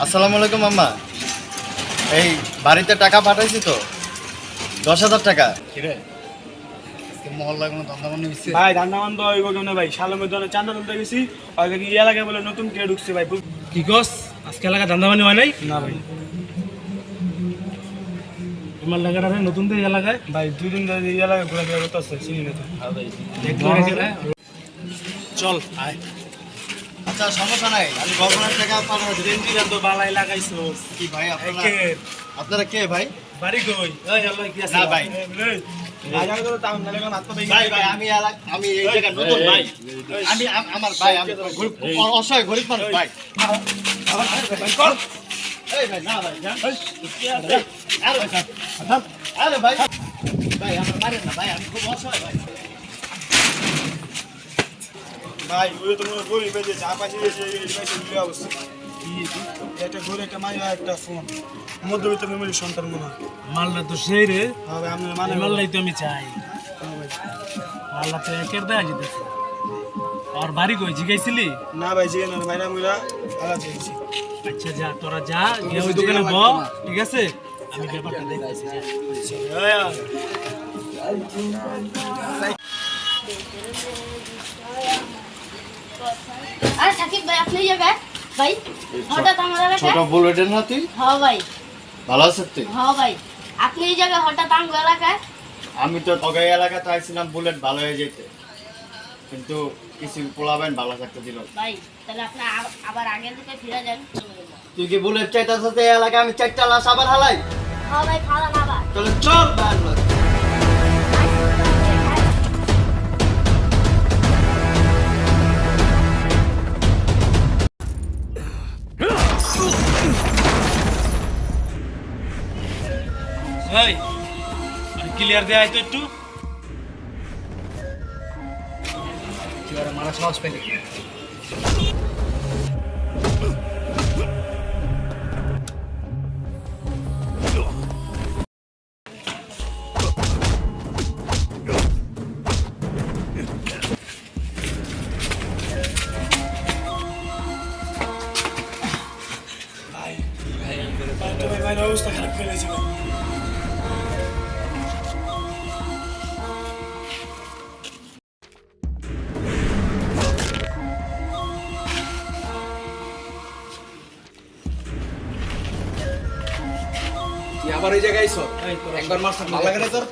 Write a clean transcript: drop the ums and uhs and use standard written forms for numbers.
আসসালামু আলাইকুম আম্মা। এই বাড়িতে টাকা পাঠাইছি তো, 10,000 টাকা। কিরে আজকে মহল্লায় কোনো ধান্দা বান্দি হইছে? ভাই ধান্দা বান্ধব হইব কেমনে ভাই? শালের মধ্যে অনেক চান্দা তুলতে গেছি, আর কি এলাকায় বলে নতুন কে ঢুকছে ভাই। কি কস আজকে এলাকা ধান্দাবানি হয় নাই? না ভাই, তোমার এলাকাটা নতুন তো এই এলাকায় ভাই 2 দিন ধরে এই এলাকায় ঘোরাফেরা করতেছে, চিনি না তো। চল আয়। আচ্ছা সমস্যা নাই, আমি গভর্নমেন্ট টাকা পাঠাচ্ছি। রেঞ্জিরা তো বালাই লাগাইছোস। কি ভাই আপনারা কে আপনারা কে ভাই? বাড়ি কই? এই আল্লাহ কি আছে? না ভাই, রাজার করে তাও নালে কোন আত্মা ভাই ভাই আমি এই জায়গা নতুন ভাই। আমার ভাই, আমি অসহায় গরিব মানুষ ভাই। এই ভাই না ভাই, জান। আরে ভাই, আরে ভাই ভাই আমার মারেন না ভাই, আমি খুব অসহায় ভাই। ভাই ওই তো মনে গরিব হয়েছে, চা পাশে এসে এই পাশে মিলে অবস্থা। একটা ঘুরে একটা মাইয়া একটা ফোন, মধ্যবিত্ত ফ্যামিলির সন্তান মনে হয়। মালটা তো সেই রে। হ্যাঁ ভাই, আপনার এই মানে মাল্লাই তো আমি চাই। হ্যাঁ ভাই। মাল্লা তো একের দেয়া যেতেছে। আর বাড়ি কই জিগাইছিলি? না ভাই, জিগে না ভাইরা মুইরা আলা চেয়েছি। আচ্ছা যা, তোরা যা গিয়ে ওই দোকানে ব, ঠিক আছে? আমি ব্যাপারটা দেখতেছি। আরে সাকিব ভাই, আপনি যাবে ভাই? হঠাৎ আমার ছোট এলাকায়? বুলেটের না তুই? হ্যাঁ ভাই, ভালো আছিস তুই? হ্যাঁ ভাই, আপনি এই জায়গায় হঠাৎ আমার এলাকায়? আমি তো তোকে এই এলাকাতে আইছিলাম বুলেট ভালো হয়ে যেতে, কিন্তু কিছু পোলাবেন ভালো থাকতে দিল। ভাই তাহলে আপনি আবার আগের দিকে ফিরে যান। তুই কি বুলেট চাইতাছ এই এলাকায় আমি 4টা লাশ আবার হালাই? হ্যাঁ ভাই, ফালা না ভাই। তাহলে চল বাইরে। এই ক্লিয়ার দেয়া তো একটু। তুই আর মারা সাহস পেলি? ভাই ভাই অবস্থা খারাপ ফেলেছে ভাই। তুই আবার এই জায়গায় আইছো? একবার মারছ ভালো লাগে না তোর?